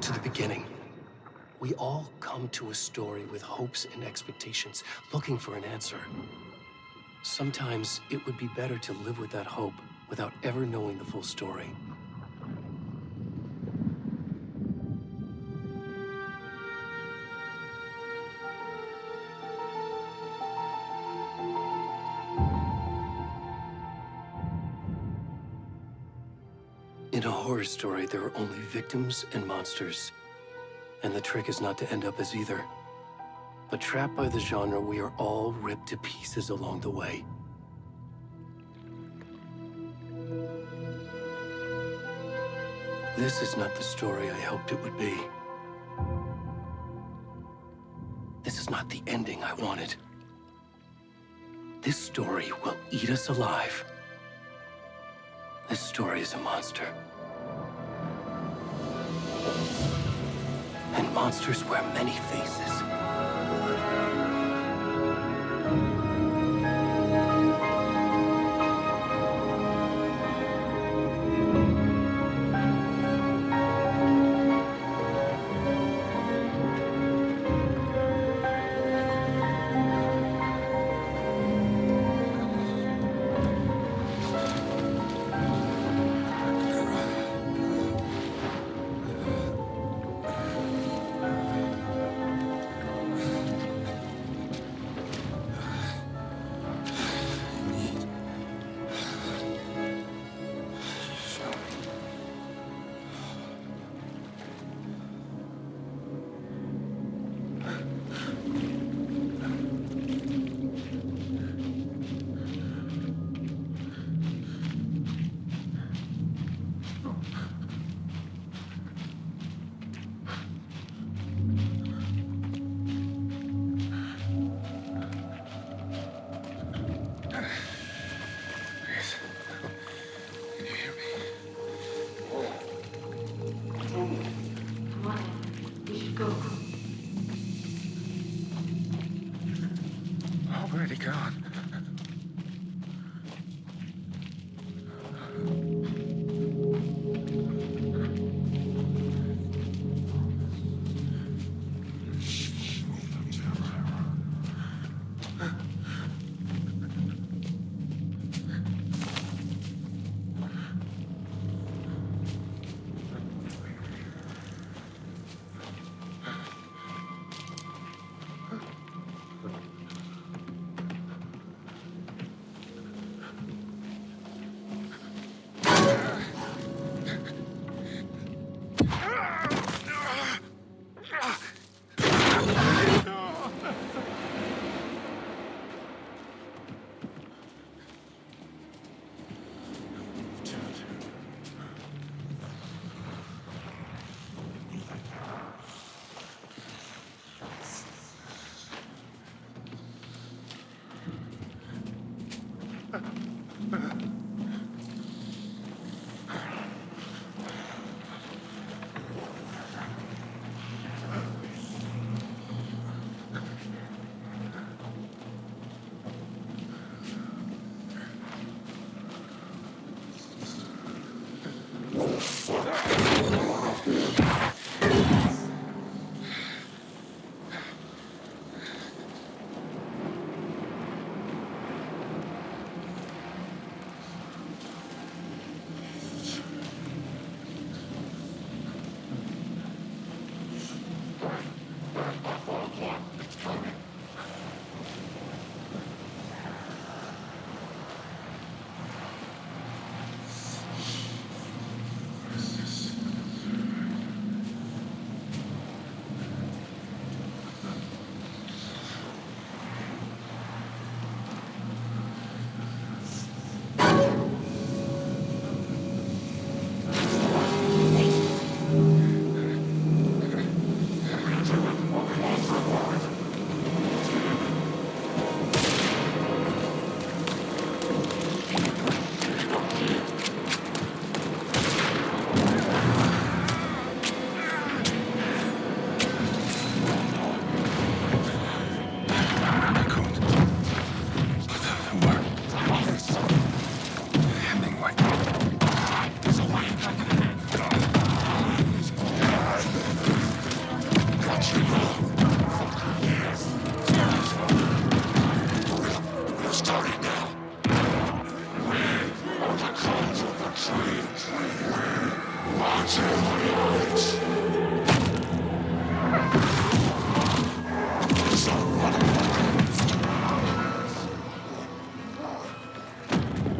to the beginning. We all come to a story with hopes and expectations, looking for an answer. Sometimes it would be better to live with that hope without ever knowing the full story. In a horror story, there are only victims and monsters. And the trick is not to end up as either. But trapped by the genre, we are all ripped to pieces along the way. This is not the story I hoped it would be. This is not the ending I wanted. This story will eat us alive. This story is a monster. And monsters wear many faces. Already gone.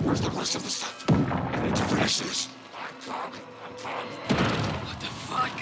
Where's the rest of the stuff? I need to finish this. What the fuck?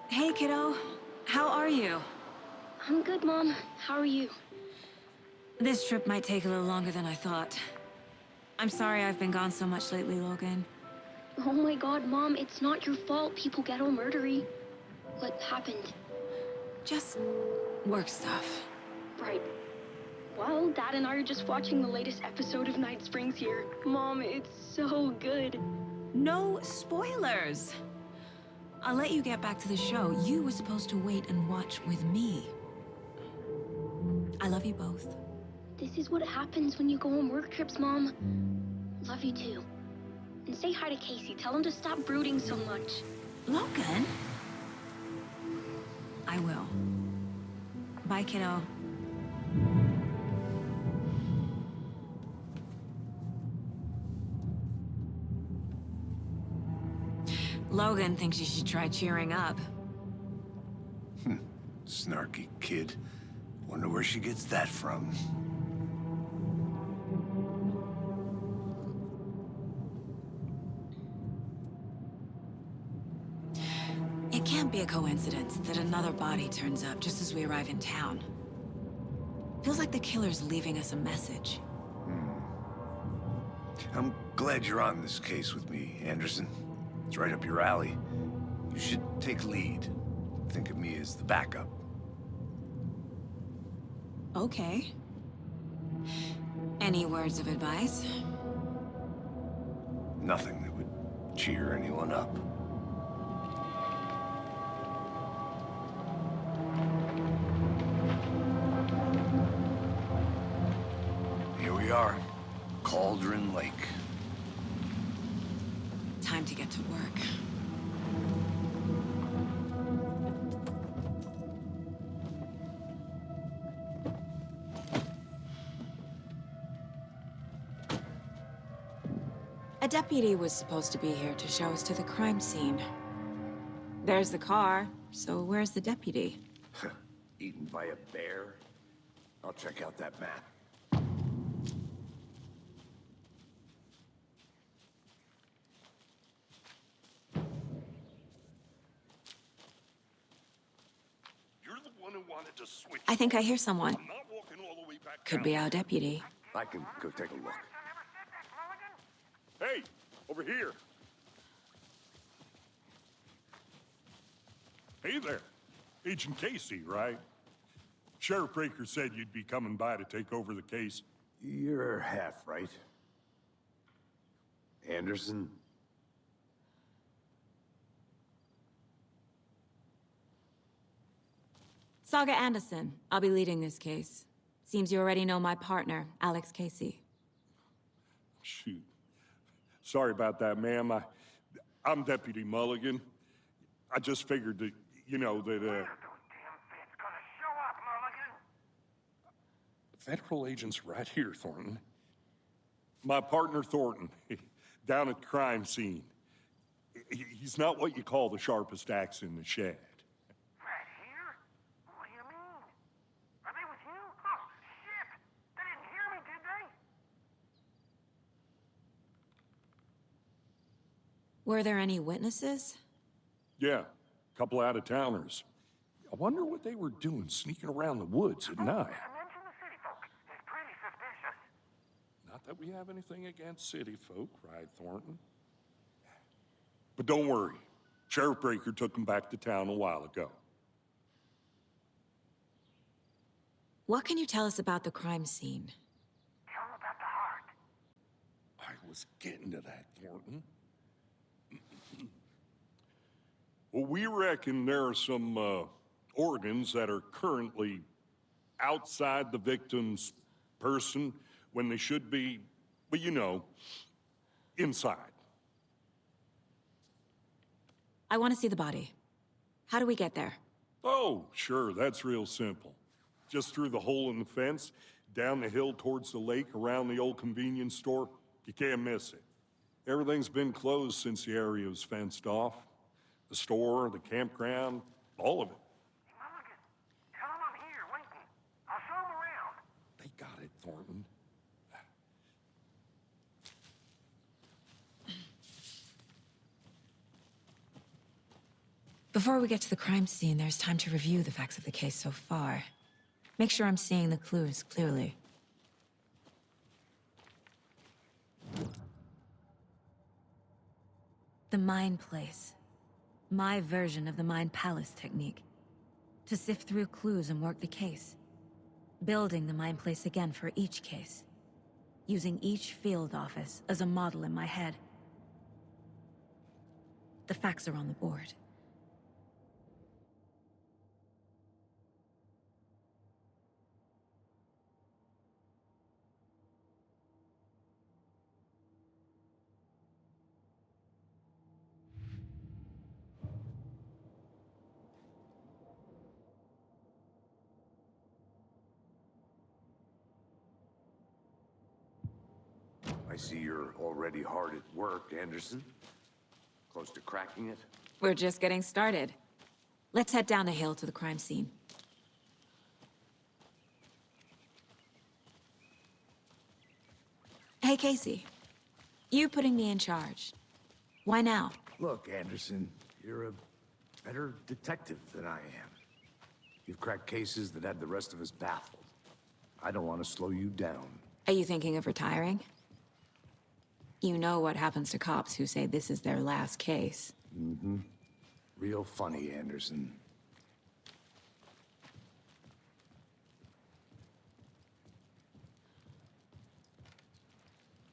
Hey, kiddo. How are you? I'm good, Mom. How are you? This trip might take a little longer than I thought. I'm sorry I've been gone so much lately, Logan. Oh my god, Mom, it's not your fault people get all murdery. What happened? Just work stuff. Right. Well, Dad and I are just watching the latest episode of Night Springs here. Mom, it's so good. No spoilers! I'll let you get back to the show. You were supposed to wait and watch with me. I love you both. This is what happens when you go on work trips, Mom. Love you too. And say hi to Casey. Tell him to stop brooding so much. Logan? I will. Bye, kiddo. Logan thinks you should try cheering up. Snarky kid. Wonder where she gets that from. It can't be a coincidence that another body turns up just as we arrive in town. Feels like the killer's leaving us a message. I'm glad you're on this case with me, Anderson. It's right up your alley. You should take lead. Think of me as the backup. Okay. Any words of advice? Nothing that would cheer anyone up. Here we are. Cauldron Lake. Time to get to work. A deputy was supposed to be here to show us to the crime scene. There's the car, so where's the deputy? Eaten by a bear? I'll check out that map. You're the one who wanted to switch. I think I hear someone. I'm not walking all the way back Could down. be our deputy. I can go take a look. Hey, over here. Hey there. Agent Casey, right? Sheriff Breaker said you'd be coming by to take over the case. You're half right. Anderson? Saga Anderson. I'll be leading this case. Seems you already know my partner, Alex Casey. Shoot. Sorry about that, ma'am. I'm Deputy Mulligan. I just figured that, you know, that, Federal agent's right here, Thornton. My partner, Thornton, down at the crime scene. He's not what you call the sharpest axe in the shed. Right here? What do you mean? Are they with you? Oh, shit! They didn't hear me, did they? Were there any witnesses? Yeah, a couple out-of-towners. I wonder what they were doing sneaking around the woods at night. Mention the city folk. It's pretty suspicious. Not that we have anything against city folk, right, Thornton? But don't worry. Sheriff Breaker took them back to town a while ago. What can you tell us about the crime scene? Tell them about the heart. I was getting to that, Thornton. Well, we reckon there are some organs that are currently outside the victim's person when they should be, well, you know, inside. I want to see the body. How do we get there? Oh, sure, that's real simple. Just through the hole in the fence, down the hill towards the lake, around the old convenience store. You can't miss it. Everything's been closed since the area was fenced off. The store, the campground, all of it. Mulligan, tell them I'm here, waiting. I'll show them around. They got it, Thornton. Before we get to the crime scene, there's time to review the facts of the case so far. Make sure I'm seeing the clues clearly. The Mind Place. My version of the Mind Palace technique. To sift through clues and work the case. Building the Mind Place again for each case. Using each field office as a model in my head. The facts are on the board. I see you're already hard at work, Anderson. Close to cracking it? We're just getting started. Let's head down the hill to the crime scene. Hey, Casey. You putting me in charge. Why now? Look, Anderson, you're a better detective than I am. You've cracked cases that had the rest of us baffled. I don't want to slow you down. Are you thinking of retiring? You know what happens to cops who say this is their last case. Mm-hmm. Real funny, Anderson.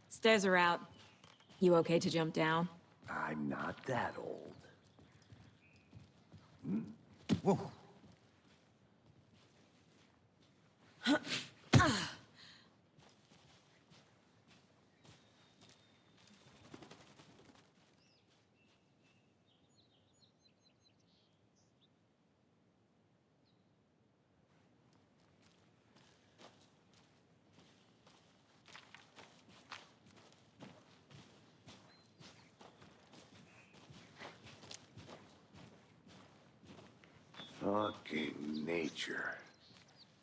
Stairs are out. You okay to jump down? I'm not that old. Whoa. Fucking nature.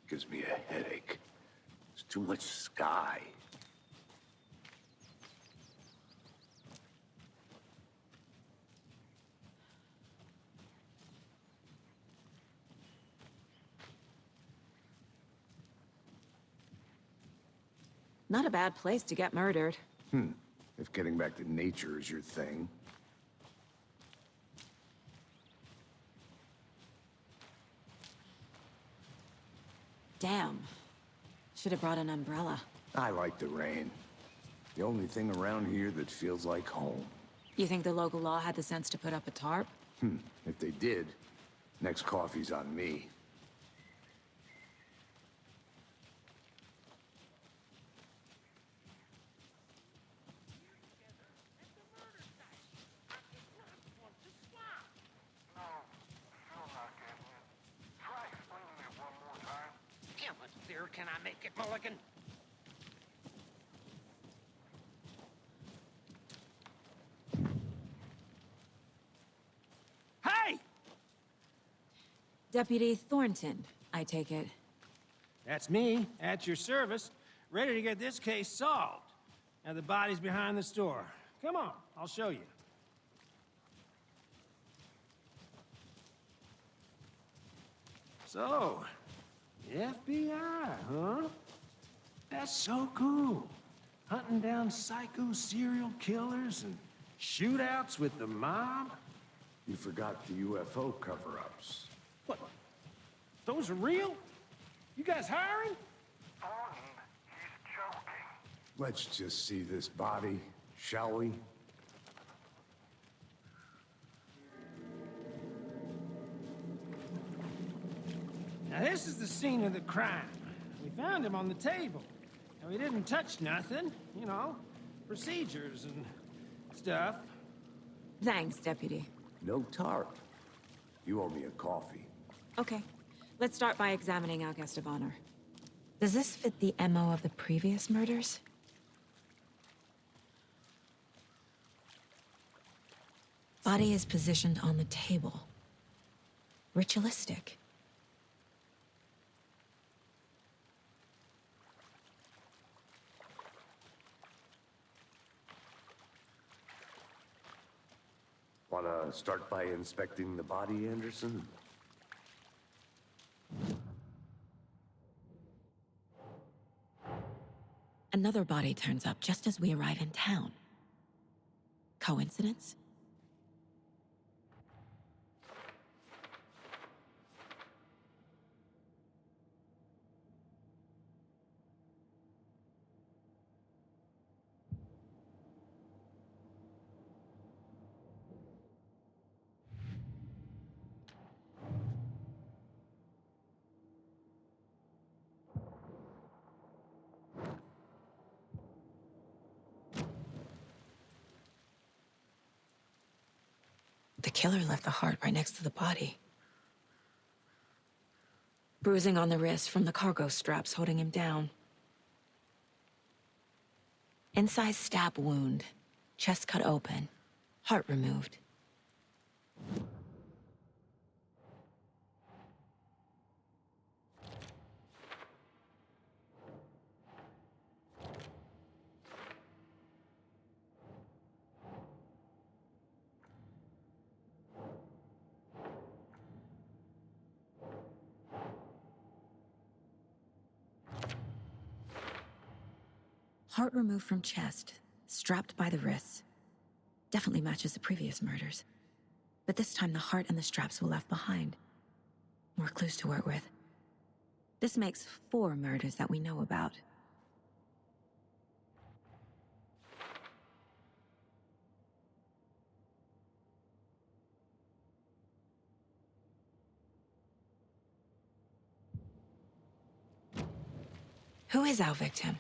Gives me a headache. There's too much sky. Not a bad place to get murdered. If getting back to nature is your thing. Damn. Should have brought an umbrella. I like the rain. The only thing around here that feels like home. You think the local law had the sense to put up a tarp? If they did, next coffee's on me. No, still not getting it. Try explaining it one more time. How much clearer can I make it, Mulligan? Hey! Deputy Thornton, I take it. That's me, at your service, ready to get this case solved. Now the body's behind the store. Come on, I'll show you. So, the FBI, huh? That's so cool. Hunting down psycho serial killers and shootouts with the mob. You forgot the UFO cover-ups. What? Those are real? You guys hiring? Thornton, he's joking. Let's just see this body, shall we? Now this is the scene of the crime. We found him on the table. Now he didn't touch nothing, you know, procedures and stuff. Thanks, Deputy. No tarp. You owe me a coffee. Okay, let's start by examining our guest of honor. Does this fit the MO of the previous murders? Body is positioned on the table. Ritualistic. Wanna start by inspecting the body, Anderson? Another body turns up just as we arrive in town. Coincidence? The killer left the heart right next to the body. Bruising on the wrist from the cargo straps holding him down. Inside stab wound, chest cut open, heart removed. Heart removed from chest, strapped by the wrists. Definitely matches the previous murders. But this time the heart and the straps were left behind. More clues to work with. This makes 4 murders that we know about. Who is our victim?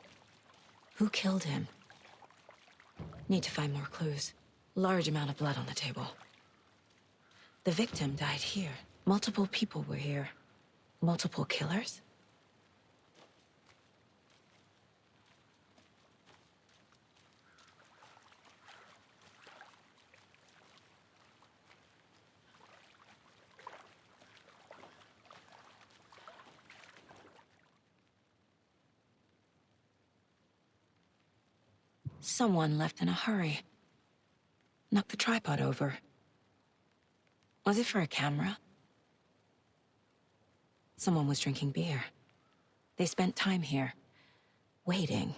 Who killed him? Need to find more clues. Large amount of blood on the table. The victim died here. Multiple people were here. Multiple killers? Someone left in a hurry. Knocked the tripod over. Was it for a camera? Someone was drinking beer. They spent time here, waiting.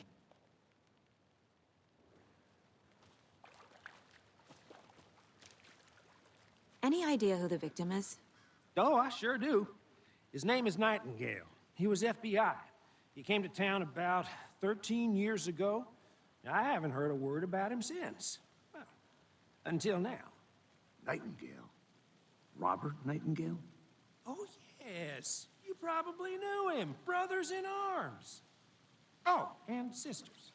Any idea who the victim is? Oh, I sure do. His name is Nightingale. He was FBI. He came to town about 13 years ago. I haven't heard a word about him since. Well, until now. Nightingale? Robert Nightingale? Oh, yes. You probably knew him. Brothers in arms. Oh, and sisters.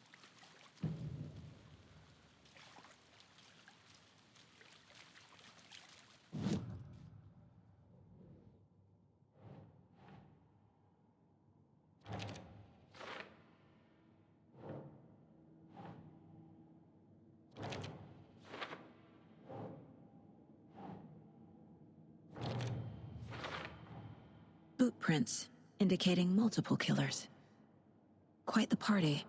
Boot prints, indicating multiple killers. Quite the party.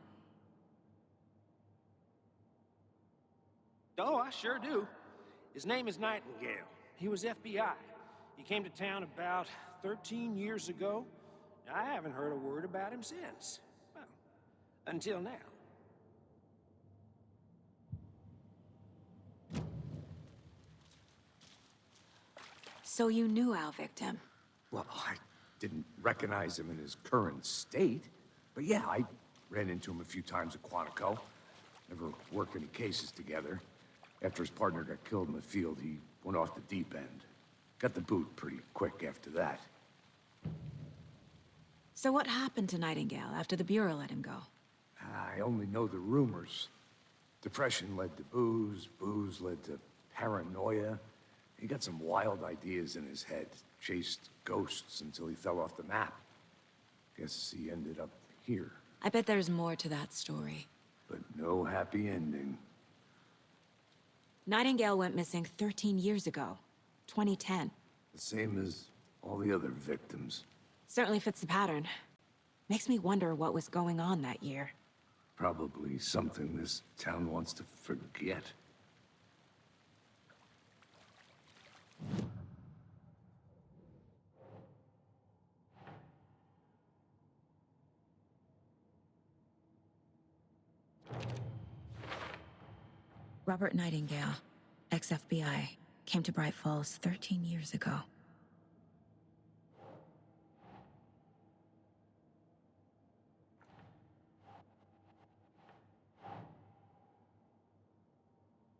Oh, I sure do. His name is Nightingale. He was FBI. He came to town about 13 years ago. I haven't heard a word about him since. Well, until now. So you knew our victim? Well, I didn't recognize him in his current state. But yeah, I ran into him a few times at Quantico. Never worked any cases together. After his partner got killed in the field, he went off the deep end. Got the boot pretty quick after that. So what happened to Nightingale after the Bureau let him go? I only know the rumors. Depression led to booze, booze led to paranoia. He got some wild ideas in his head, chased ghosts until he fell off the map. Guess he ended up here. I bet there's more to that story. But no happy ending. Nightingale went missing 13 years ago, 2010. The same as all the other victims. Certainly fits the pattern. Makes me wonder what was going on that year. Probably something this town wants to forget. Robert Nightingale, ex-FBI, came to Bright Falls 13 years ago.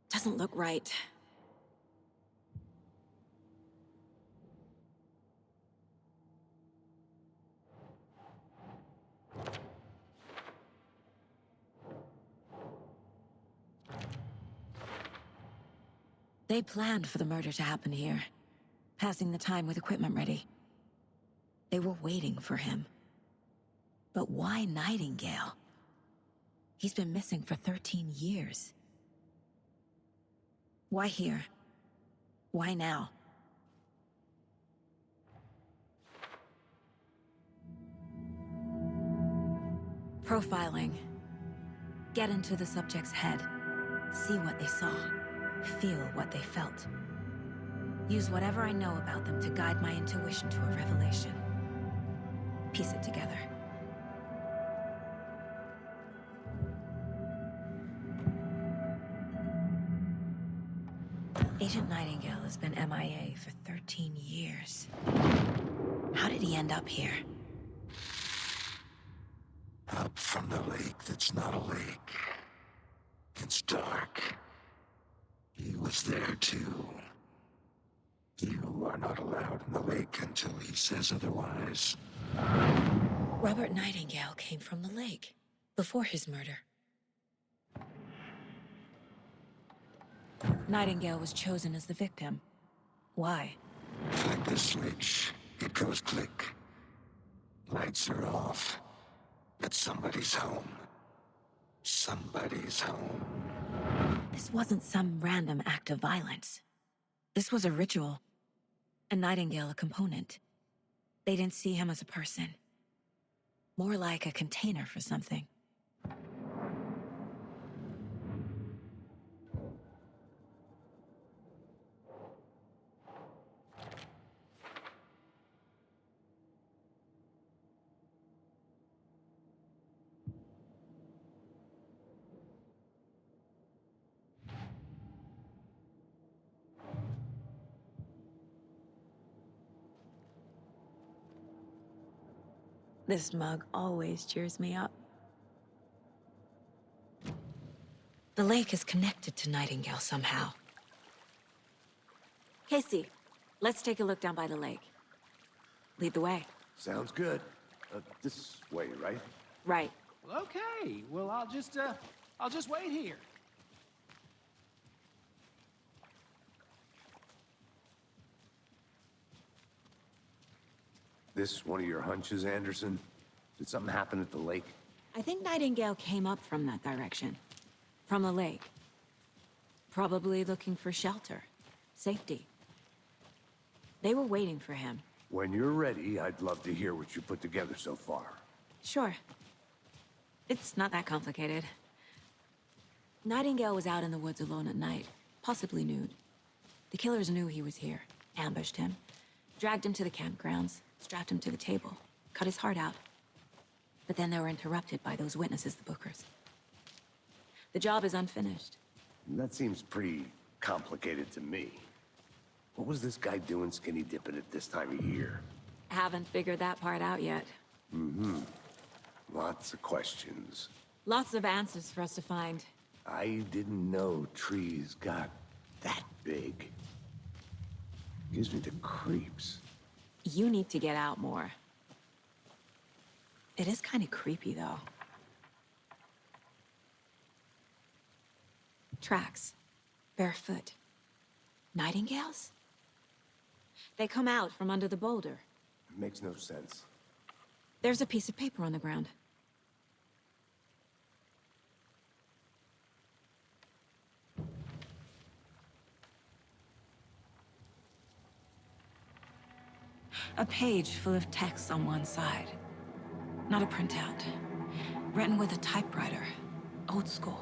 Doesn't look right. They planned for the murder to happen here, passing the time with equipment ready. They were waiting for him. But why Nightingale? He's been missing for 13 years. Why here? Why now? Profiling. Get into the subject's head. See what they saw. Feel what they felt. Use whatever I know about them to guide my intuition to a revelation. Piece it together. Agent Nightingale has been MIA for 13 years. How did he end up here? Up from the lake that's not a lake. It's dark. He was there too. You are not allowed in the lake until he says otherwise. Robert Nightingale came from the lake, before his murder. Nightingale was chosen as the victim. Why? Flick the switch, it goes click. Lights are off. But somebody's home. Somebody's home. This wasn't some random act of violence. This was a ritual. And Nightingale a component. They didn't see him as a person. More like a container for something. This mug always cheers me up. The lake is connected to Nightingale somehow. Casey, let's take a look down by the lake. Lead the way. Sounds good. This way, right? Right. Well, okay. Well, I'll just wait here. This one of your hunches, Anderson? Did something happen at the lake? I think Nightingale came up from that direction. From the lake. Probably looking for shelter. Safety. They were waiting for him. When you're ready, I'd love to hear what you put together so far. Sure. It's not that complicated. Nightingale was out in the woods alone at night, possibly nude. The killers knew he was here, ambushed him, dragged him to the campgrounds, strapped him to the table, cut his heart out. But then they were interrupted by those witnesses, the Bookers. The job is unfinished. That seems pretty complicated to me. What was this guy doing skinny dipping at this time of year? Haven't figured that part out yet. Lots of questions. Lots of answers for us to find. I didn't know trees got that big. Gives me the creeps. You need to get out more. It is kind of creepy, though. Tracks. Barefoot. Nightingales? They come out from under the boulder. Makes no sense. There's a piece of paper on the ground. A page full of text on one side. Not a printout. Written with a typewriter. Old school.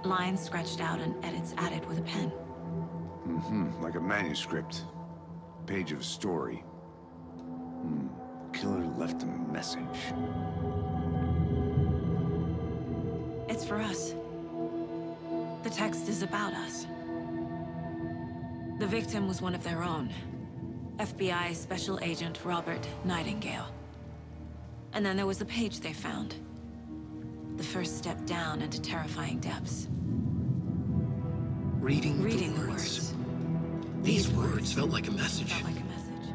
Lines scratched out and edits added with a pen. Like a manuscript. Page of a story. Killer left a message. It's for us. The text is about us. The victim was one of their own. FBI Special Agent Robert Nightingale. And then there was the page they found. The first step down into terrifying depths. Reading the words. These words felt like a message. Felt like a message.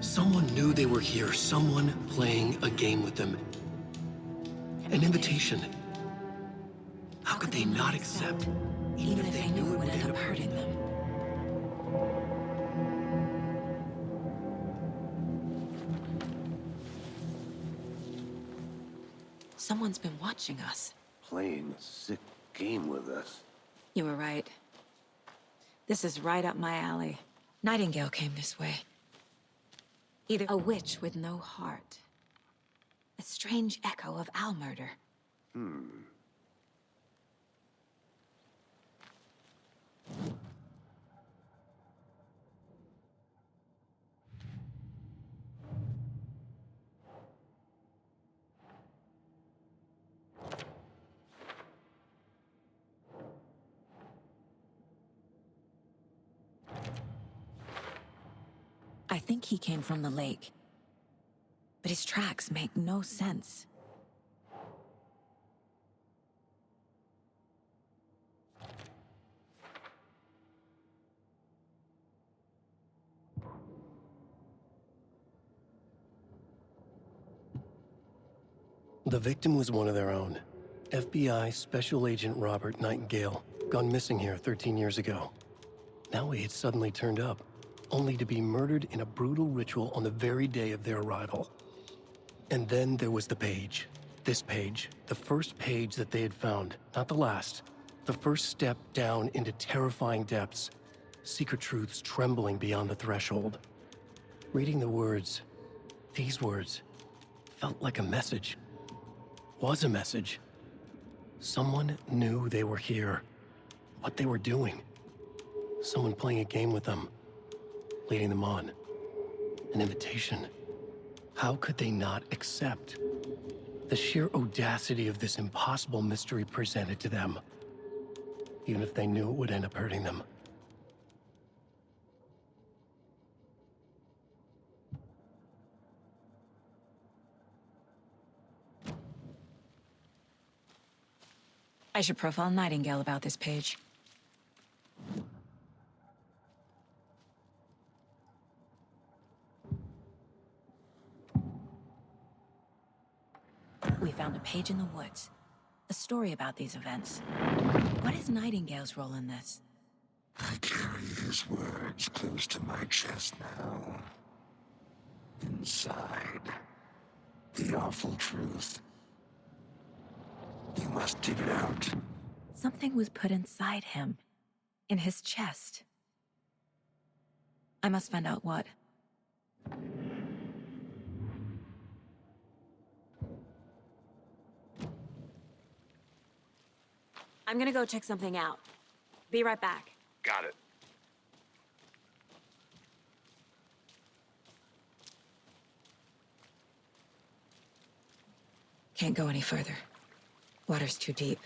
Someone knew they were here, someone playing a game with them. An invitation. How could they not accept, even if they knew it would end up hurting them? Someone's been watching us. Playing a sick game with us. You were right. This is right up my alley. Nightingale came this way. Either a witch with no heart. A strange echo of owl murder. I think he came from the lake. But his tracks make no sense. The victim was one of their own. FBI Special Agent Robert Nightingale, gone missing here 13 years ago. Now he had suddenly turned up, only to be murdered in a brutal ritual on the very day of their arrival. And then there was the page. This page, the first page that they had found, not the last. The first step down into terrifying depths. Secret truths trembling beyond the threshold. Reading the words, these words, felt like a message. Was a message. Someone knew they were here. What they were doing. Someone playing a game with them. Leading them on. An invitation. How could they not accept? The sheer audacity of this impossible mystery presented to them. Even if they knew it would end up hurting them. I should profile Nightingale about this page. We found a page in the woods. A story about these events. What is Nightingale's role in this? I carry his words close to my chest now. Inside, the awful truth. You must dig it out. Something was put inside him. In his chest. I must find out what. I'm gonna go check something out. Be right back. Got it. Can't go any further. Water's too deep.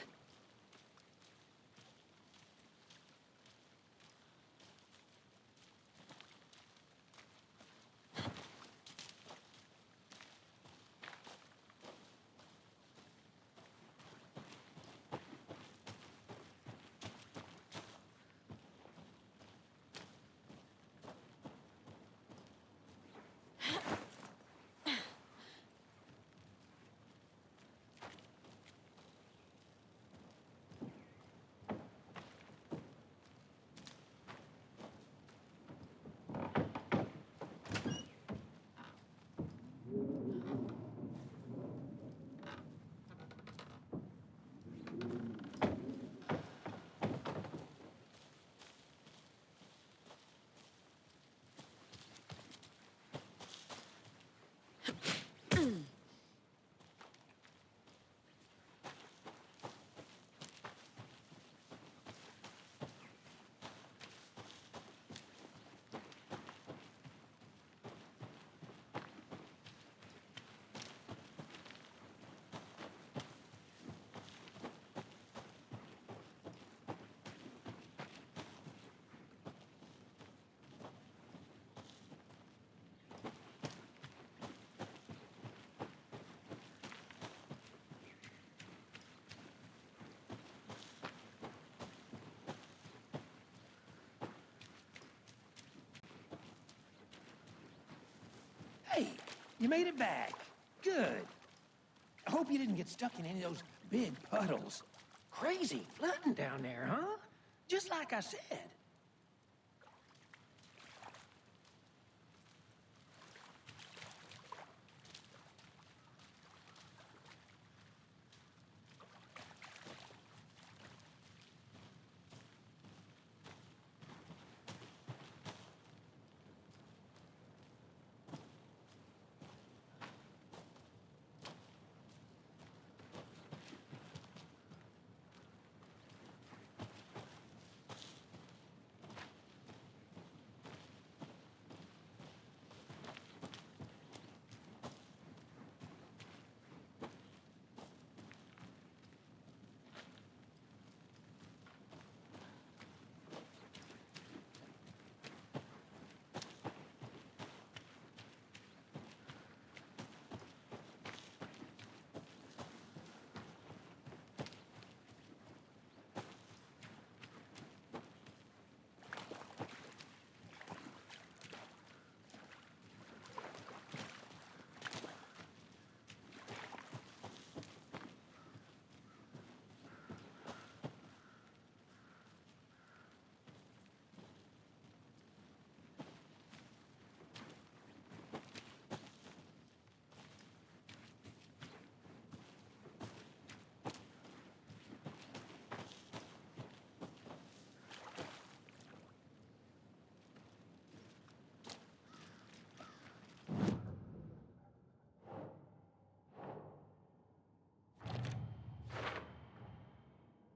Hey, you made it back. Good. I hope you didn't get stuck in any of those big puddles. Crazy flooding down there, huh? Just like I said.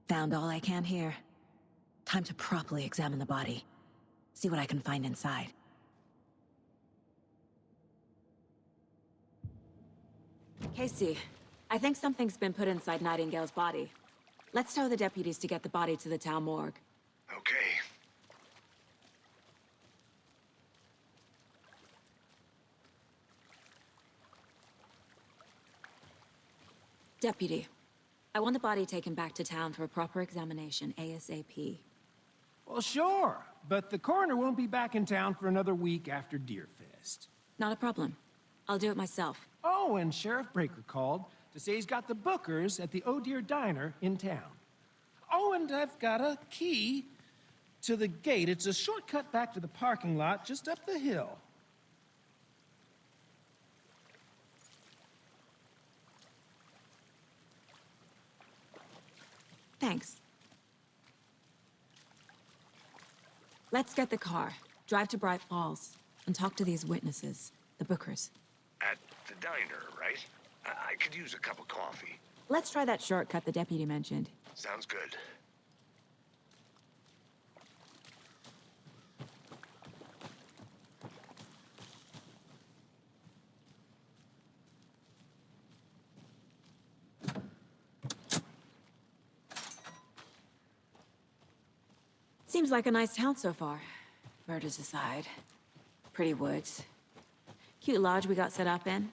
Found all I can here. Time to properly examine the body. See what I can find inside. Casey, I think something's been put inside Nightingale's body. Let's tell the deputies to get the body to the town morgue. Okay. Deputy, I want the body taken back to town for a proper examination ASAP. Well, sure, but the coroner won't be back in town for another week after Deerfest. Not a problem. I'll do it myself. Oh, and Sheriff Breaker called to say he's got the Bookers at the Oh Dear Diner in town. Oh, and I've got a key to the gate. It's a shortcut back to the parking lot just up the hill. Thanks. Let's get the car, drive to Bright Falls, and talk to these witnesses, the Bookers. At the diner, right? I could use a cup of coffee. Let's try that shortcut the deputy mentioned. Sounds good. Seems like a nice town so far. Murders aside. Pretty woods. Cute lodge we got set up in.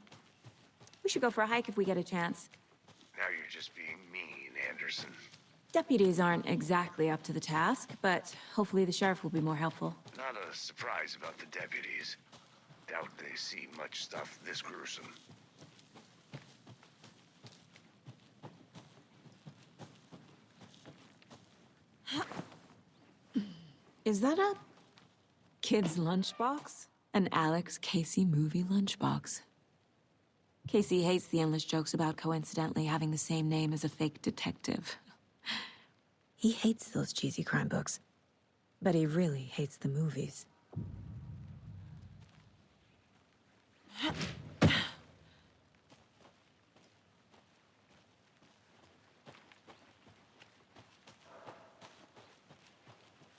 We should go for a hike if we get a chance. Now you're just being mean, Anderson. Deputies aren't exactly up to the task, but hopefully the sheriff will be more helpful. Not a surprise about the deputies. Doubt they see much stuff this gruesome. Is that a kid's lunchbox? An Alex Casey movie lunchbox. Casey hates the endless jokes about coincidentally having the same name as a fake detective. He hates those cheesy crime books, but he really hates the movies.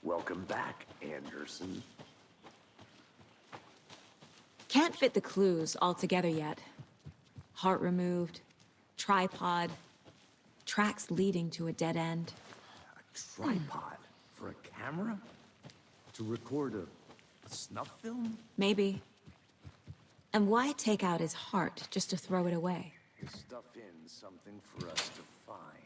Welcome back, Anderson. Can't fit the clues all together yet. Heart removed, tripod, tracks leading to a dead end. A tripod for a camera? To record a snuff film? Maybe. And why take out his heart just to throw it away? To stuff in something for us to find.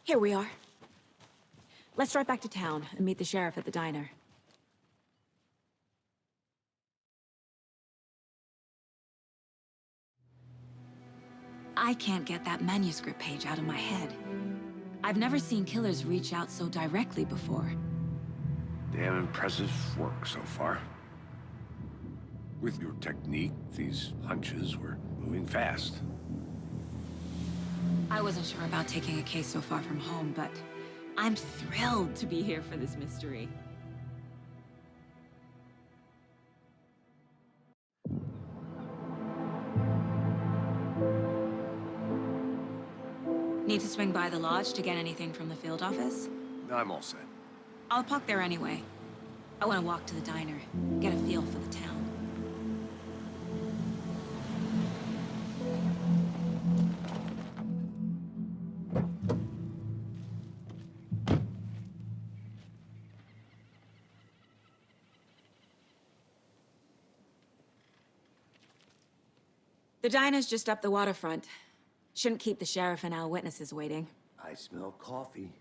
Here we are. Let's drive back to town and meet the sheriff at the diner. I can't get that manuscript page out of my head. I've never seen killers reach out so directly before. Damn impressive work so far. With your technique, these hunches were moving fast. I wasn't sure about taking a case so far from home, but I'm thrilled to be here for this mystery. Need to swing by the lodge to get anything from the field office? I'm all set. I'll park there anyway. I want to walk to the diner, get a feel for the town. The diner's just up the waterfront. Shouldn't keep the sheriff and our witnesses waiting. I smell coffee.